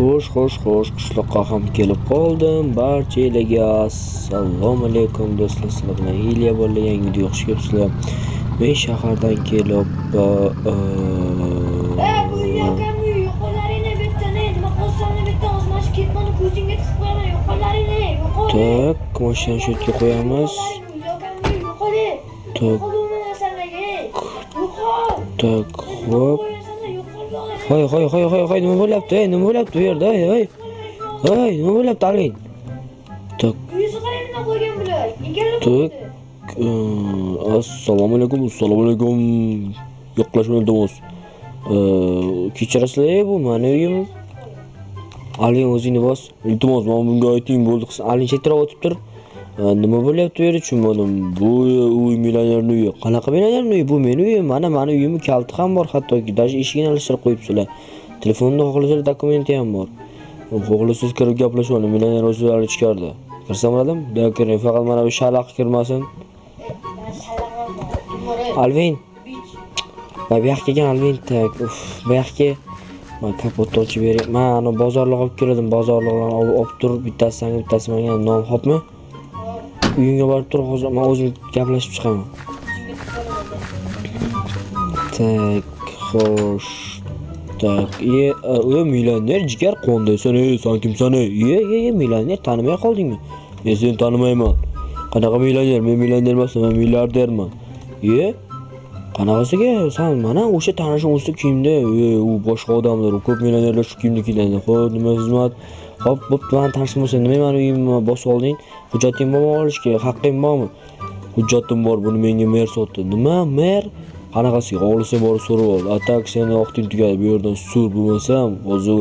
Xo'sh, qishloqqa ham kelib qoldim. Barchalarga assalomu alaykum do'stlar. Sizlar bilan Ilya bo'ldi. Yangi video xush kelibsizlar. Men shahardan kelib bu yoqamni yo'qolaringni bittani nima qilsam bitta o'zmash ketmani ko'zingga tiqib qo'yaman yo'qolaringni yo'qol. tak, mashinani shu yerga qo'yamiz. Yo'qamni yo'qoli. Tak, tak, hop. Hoy, nima bo'lyapti? Nima bo'lyapti bu yerda? Hoy, nima bo'lyapti Alvin? Tak, Yuzi qarayman qo'ygan bular. tak. Assalomu alaykum. Yo'qlashmay o'ldiramiz. Kechirasizlar, bu meni uyim. Alvin o'zingni bos. Iltimos, men bunga ayting bo'ldi. Alvin chetroq o'tib tur. Nima bo'lyapti bu yerda tushunmadim. Bu uy millionerning uyi. Qanaqa millionerning uyi? Bu meni uyim. Mana meni uyimni kaliti ham bor, hattoki даже eshigini alishtirib qo'yibsizlar. Telefonda xohlasangiz dokumenti ham bor. Xohlasangiz kirib gaplashib oling. Millioner o'zlari ichkarida. Kirsam bo'ladimi? Kiring, faqat mana bu shalaq kirmasin. Alvin. Bu yoqqa kelgan Alvin tak. Bu yoqqa men kapotni ochib bering. Men ana bozorliq olib keldim. Bozorliqlarni olib tur, bittasi menga non hopmi? Uyingga borib tur, hozir men o'zim gaplashib chiqaman. Tak, xo'sh. Tak, millioner jigar qondaysan, sen kimsan? Millioner tanimay qoldingmi? Men seni tanimayman. Qanaqa millioner? Men millioner emasman, men milliarderman. Qanaqasiga? Sen mana o'sha tanishim o'sha kiyimda, u boshqa odamlar, ko'p millionerlar shu kiyimda kiyadi. Xo'p, nima xizmat? Hop, bilan tanishmoqsan, nima meni uyimni bosib olding? Hujjating bormi olishga? Haqqing bormi? Hujjatim bor, buni menga mer sotdi. Nima mer? Qanaqasiga? Olsa borib so'rab ol. Atak seni vaqting tugadi. Bu yerdan sur bo'lmasam, hozir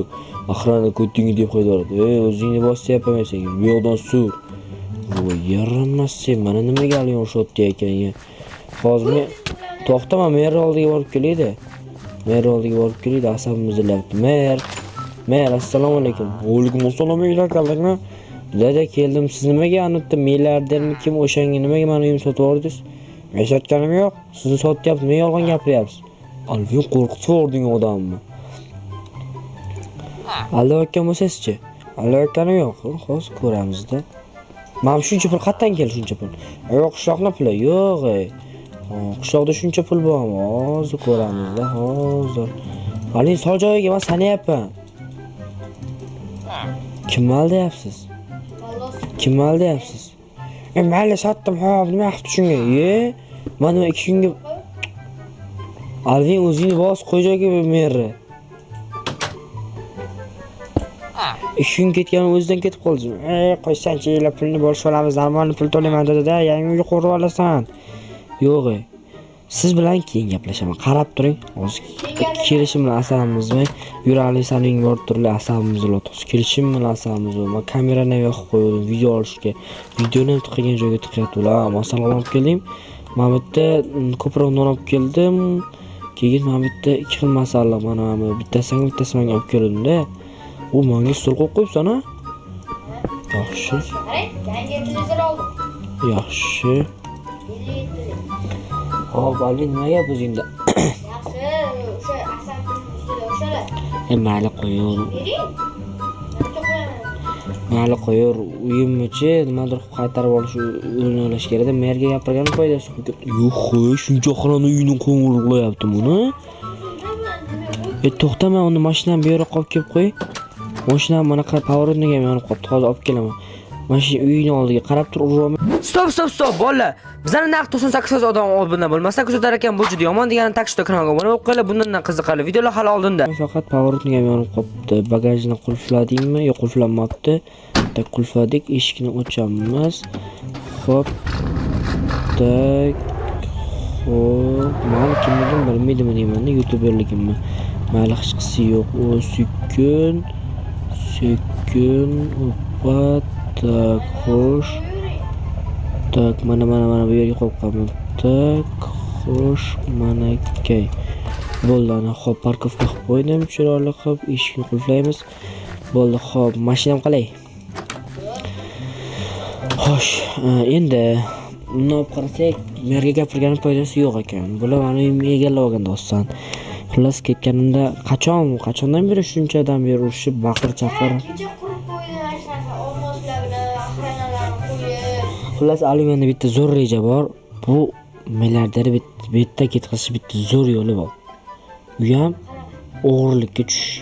axrani ko'tingni deb qo'yadi. O'zingni bosyapman sen. Bu yerdan sur. Voy, yaramassan. Mana nimaga alyon o'shatdi ekan. Hozir men to'xtama, mer oldiga borib kelaydi. Asabimiz zilyapti. Mer, assalomu alaykum. Alaykum assalom, qaldingmi? Dada keldim. Siz nimaga anutdi? Milliardermi kim o'shanga nimaga meni uyimni sotib yordingiz? Men sotganim yo'q. Sizni sotyapsiz, men yolg'on gapiryapsiz. Alvin qo'rqitib yording odamni. Alloh bo'lsa-chi? Alloh yo'q. Hozir ko'ramiz-da. Mana shuncha pul qayerdan keldi shuncha pul? Yo'q, qishloqni puli yo'q. Qishloqda shuncha pul bormi? Hozir ko'ramiz-da, hozir. Alvin sol joyiga men sanayapman. Kim aldayapsiz? Mayli sotdim, hop, nima qilib shunga? Mana 2 kunga Alvin o'zingni bos qo'y joyga merni. 2 kun ketgan o'zidan ketib qoldi. Qo'ysanchi, pulni bo'lishib olamiz, normalni pul to'layman dedi-da, yangi uyga qurib olasan. Yo'q. Siz bilan keyin gaplashaman. Qarab turing. Hozir kelishim bilan asabimizmi? Yurali saning bor turli asabimizni o'tib. Kelishim bilan asabimiz bor. Men kamerani yoqib qo'ydim video olishga. Videoni tiqilgan joyga tiqyaptilar. Masalan, olib keldim. Men bitta ko'proq non olib keldim. Keyin men bitta 2 xil masala mana bittasiga menga olib keldim-da. U menga stul qo'yib qo'yibsan-a? Yaxshi. Yangi televizor oldim. Yaxshi. Hop, Alvin, nima gap o'zingda? Yaxshi, o'sha asabni ustida o'shalar. Mayli qo'yur. Qo'yur. Uyimni-chi nimadir qaytarib olish o'rnalash kerak-da. Merga gapirgan foydasi yo'q. Shuncha xonani uyini qo'ng'irlayapti buni. To'xtama, uni mashinani bu yoqqa olib kelib qo'y. Mashinam mana pоворотniga ham yonib qolibdi. Hozir olib kelaman. Mashina uyning oldiga qarab tur, urma. Stop, bolalar. Bizning narx 98 odam oldindan bo'lmasa, kuzatlar ekan bu juda yomon deganini takishda kanalga obuna bo'lib qo'yinglar. Bundan qiziqarli videolar hali oldinda. Faqat pоворotniga ham yonib qolibdi. Bagajni qulfladingmi? Yo'q, qulflanmabdi. Tak qulfladik, eshikni ochamiz. Xo'p. Tak. Xo'p, men kimligim bilmaydimi deyman-da, youtuberligimni. Mayli hech qisi yo'q. O sukun. Oppa. Tak, xo'sh. Tak, mana bu yerga qo'yib qo'yaman. Tak, xo'sh, mana kay. Bo'ldi, ana hop parkovka qilib qo'ydim, chiroyli qilib eshikni qulflaymiz. Bo'ldi, hop, mashinam qalay? Xo'sh, endi buni olib qarasak, merga gapirganing foydasi yo'q ekan. Bular meni uyimni egallab olganda oson. Xullas ketganimda qachondan beri shunchadan beri urishib baqir chaqir. Kecha qurib qo'ydim ashnaqa olmoslar bilan охраналарni qo'yib. Xullas Alimanda bitta zo'r reja bor. Bu milliarder bitta ketqishi bitta zo'r yo'li bor. U ham o'g'irlikka tushish.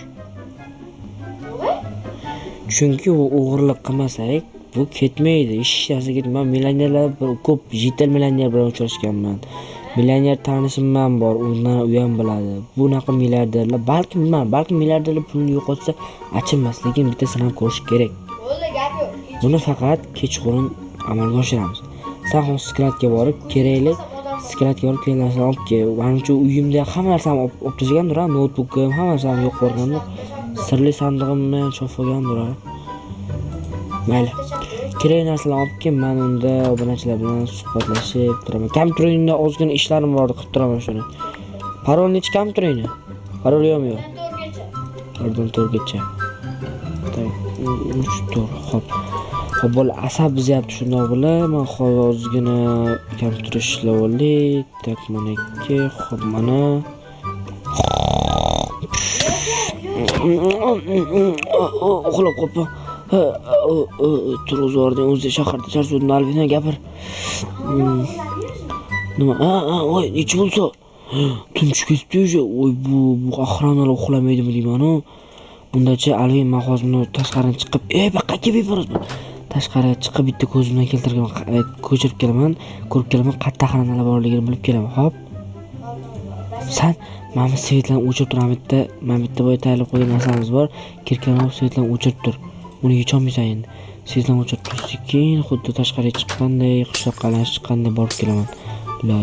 Chunki u o'g'irlik qilmasak, bu ketmaydi. Ish yasa ketmaydi. Millionerlar ko'p, jital millioner bilan uchrashganman. Millioner tanishim ham bor, undan u ham biladi. Bunaqa milliarderlar, balkim milliarderlar pulni yo'qotsa achinmas, lekin bitta sinab ko'rish kerak. Bo'ldi, gap yo'q. Buni faqat kechqurun amalga oshiramiz. Sen hozir skladga borib, kerakli skladga borib kelinlarni olib kel. Menimcha uyimda hamma narsani olib tashlagandir, notebookim, hamma narsani yo'q bo'lgandir. Sirli sandig'imni cho'fgandir. Mayli. Kerak narsalarni olib kel, men unda obunachilar bilan suhbatlashib turaman. Kompyuterimda ozgina ishlarim bor, qilib turaman shuni. Parol nechi kompyuteringni? Parol yo'qmi? 4gacha. Tak, 3 Xo'p. Xo'p, bola asab bizyapti shundoq bo'la. Men hozir ozgina kompyuter ishlab oldik. Tak, mana 2, xo'p, mana. Uxlab qolibman. Tur o'zording o'zi shaharda charchadim, Alvina gapir. Nima? Voy, nechi bo'lsa? Tunchi ketdi o'sha. Voy, bu охраналар uxlamaydi deyman-ku. Bundacha Alvin men hozir buni tashqariga chiqib, qayerga beparasiz? Tashqariga chiqib bitta ko'zimdan keltirgan, ko'chirib kelaman, ko'rib kelaman, qayerda охраналар borligini bilib kelaman. Xo'p. Sen mana svetlarni o'chirib turaman bitta, men bitta boy tayyorlab qo'ygan narsamiz bor. Kirkanov svetlarni o'chirib tur. Uni yecholmaysan endi. Svetlarni o'chirib tur, sekin xuddi tashqariga chiqqanday, qishloqqa aylanib chiqqanday borib kelaman. La.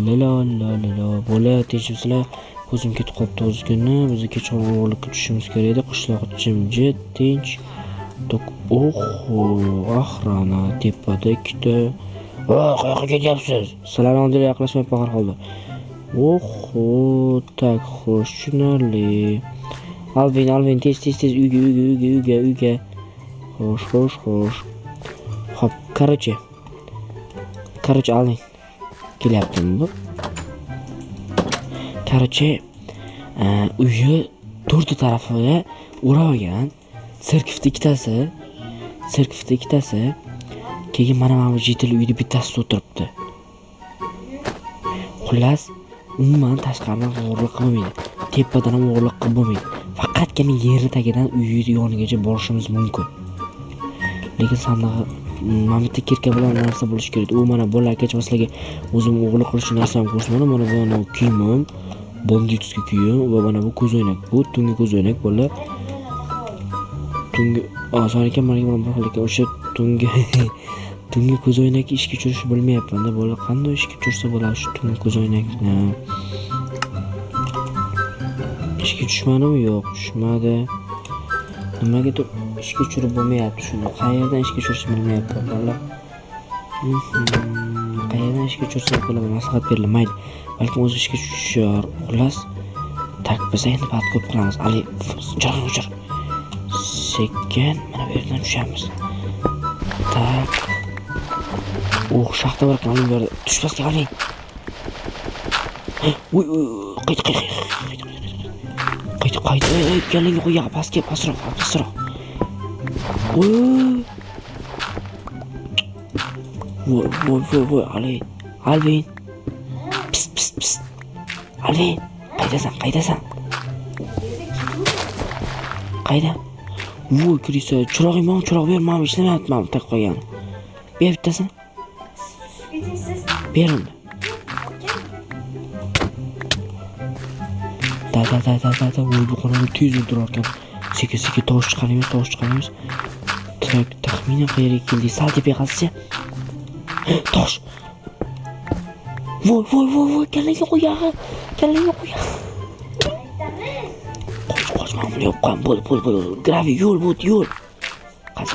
Bola tinchimsizlar, ko'zim ketib qolibdi o'zgina. Biz kechqurun o'g'irlikka tushishimiz kerak edi. Qishloq jimjit, tinch. Охрана tepada ikkita. Qayoqqa ketyapsiz? Sizlarni oldiga yaqinlashmay paqir qoldi. Tak, xo'sh, tushunarli. Alvin, tez uyga. Xo'sh. Xo'p, короче, Alvin. Kelyaptimi bu? Короче, uyi 4 tarafiga o'rab olgan. Serkifda ikkitasi. Keyin mana bu jitil uyda bittasi o'tiribdi. Xullas, umuman tashqaridan o'g'irlik qilmaydi. Tepadan ham o'g'irlik qilib bo'lmaydi. Faqatgina yer tagidan uyi yonigacha borishimiz mumkin. Lekin sandig'i mana bitta kirka bilan narsa bo'lish kerak. U mana bolalar sizlarga o'zim o'g'irlik qilish narsamni ko'rsataman. Mana bu kiyimim, banditskiy kiyim va mana bu ko'zoynak. Bu tungi ko'zoynak bolalar. Tungi, son ekan mana bir xil o'sha tungi ko'zoynakni ishga tushirishni bilmayapman-da. Bolalar qanday ishga tushirsa bo'ladi shu tungi ko'zoynakni? Ishga tushmadimi? Yo'q, tushmadi. Nimaga ishga tushirib bo'lmayapti shuni? Qayerdan ishga tushirishni bilmayapman bolalar. Qayerdan ishga tushirsa bo'ladi? Maslahat berilmaydi. Balki o'zi ishga tushishar. Xullas, tak biz endi bat ko'p qilamiz. Ali, o'chir. Sekin mana bu yerdan tushamiz. Tak. Shaxta bor ekan, bu yerda. Tushmasga oling. Qayt. Galinga qo'y, pastga, pastroq. Voy, Alvin. Pst. Alvin, qaydasan? Qayda? Voy, kirisa, chiroq bermam, ishlamayapman, tak qo'ygan. Ber bittasini. Ber unda. Da. Voy, bu xonani tez o'ldirar ekan. Sekin tovush chiqaramiz. Tak, taxminan qayerga keldik? Sal tepaga qazcha. Tosh. Voy, galinga qo'y. Qoch, mana yo'qman. Bo'ldi. Gravi yo'l. Qaz.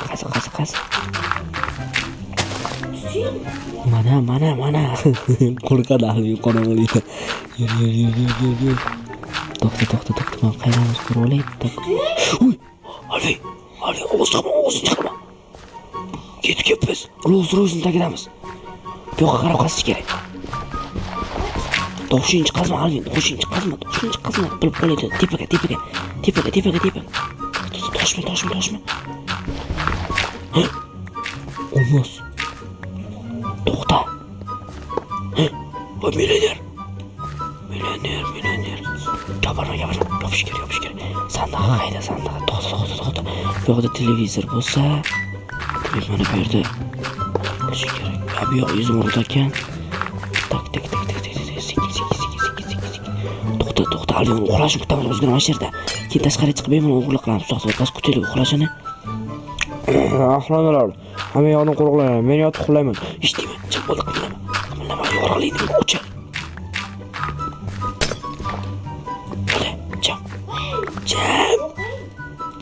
Mana. Qo'rqadi Alvin qorong'ilikda. Yur. To'xta. Men qaydamiz ko'rib olay. Uy, Alvin, ovoz chiqarma. Ketib biz. Rolls-Royce'ni tagidamiz. Bu yoqqa qarab qazish kerak. Toshni chiqazma, Alvin. Toshni chiqazma. Bilib qo'yadi. Tepaga. Toshma. Olmaz. To'xta. Bu millioner. Gapirma. Yopish kerak. Sandiqqa qayda, sandiqqa. To'xta. Bu yoqda televizor bo'lsa, mana bu yerda qo'yish kerak. Bu yoq yuzim urdi ekan. Tak. To'xta, Alvin, uxlashni kutamiz o'zgina mana shu yerda. Keyin tashqariga chiqib bemalol o'g'irlik qilamiz. To'xta, kutaylik uxlashini. Ahlonalar, hamma yoqni qo'riqlayman. Men yotib uxlayman. Eshitdingmi? Jim bo'l, qimillama, yorug'likni o'chir.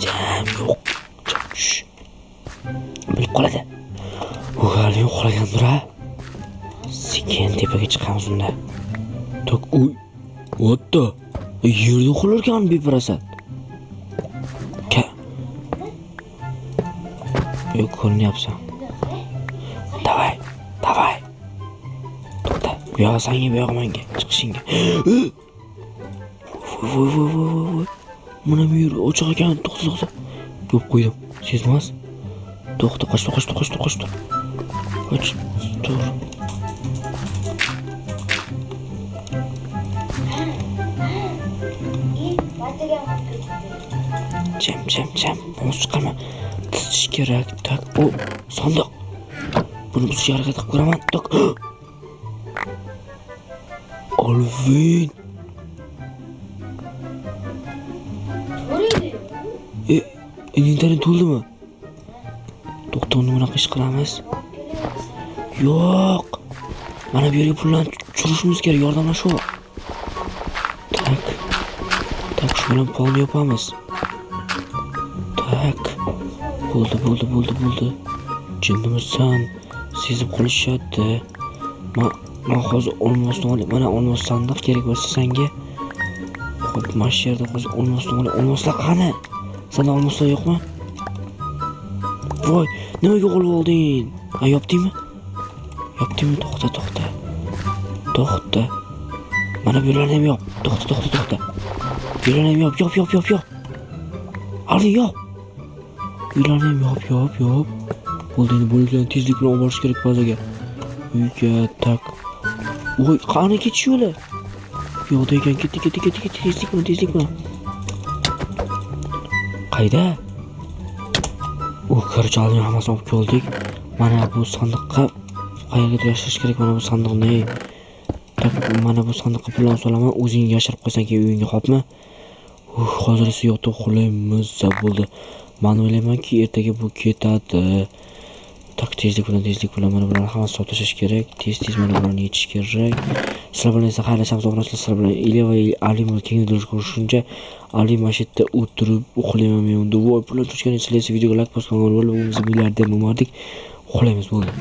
Jam yo'q. Bilib qoladi. Uxlay uxlagandir ha. Sekin tepaga chiqamiz unda. Tok, uy. O'tda. Yerda uxlarkan beparasat. Yo'q, ko'rinyapsan. Davay. To'xta. Bu yoq senga, bu yoq menga. Chiqishingga. Voy. Mana bu yer ochiq ekan. To'xta. Ko'p qo'ydim. Sezmas. To'xta, qochdi. Qoch. Tur. Jam. Mos chiqarma. Tizish kerak. Tak. O, sandiq. Buni buzishga harakat qilib ko'raman. Tak. Alvin. Internet to'ldimi? To'xta, uni bunaqa ish qilamiz. Yo'q. Mana bu yerga pullarni tushirishimiz kerak, yordamlashuv. Tak, shu bilan polni yopamiz. Tak. Bo'ldi. Jinnimisan, sezib qolishadi. Men hozir olmosni olib, mana olmos sandiq kerak bo'lsa senga. Xo'p, mana shu yerda hozir olmosni olib, olmoslar qani? Senda olmoslar yo'qmi? Voy, nimaga olib olding? Yopdingmi? To'xta. Mana bu yerlarni ham yop. To'xta. Bu yerlarni ham yop. Alvin, yop. Bu yerlarni ham yop. Bo'ldi, endi bo'liklarni tezlik bilan olib borish kerak bazaga. Uyga tak. Voy, qani ketish yo'li? Yo'qda ekan, ketdi. Tezlik bilan. Qayda? Kirchalni hammasini olib keldik. Mana bu sandiqqa qayerga tashlash kerak? Mana bu sandiqni. Mana bu sandiqqa pullarni solaman, o'zing yashirib qo'ysang keyin uyingga, xo'pmi? Hozir esa yo'qda uxlaymiz, bo'ldi. Men o'ylaymanki, ertaga bu ketadi. Tak, tezlik bilan mana bularni hammasini solib tashlash kerak. Tez mana bularni yechish kerak. Sizlar bilan esa xayrlashamiz, obunachilar. Sizlar bilan Ileva Alim kengaytirish ko'rishguncha Alim mana shu yerda o'tirib uxlayman men unda. Voy, pullar tushgan esa videoga like bosgan bo'lib, o'zimiz milliarder bo'lmadik. Uxlaymiz, bo'ldi.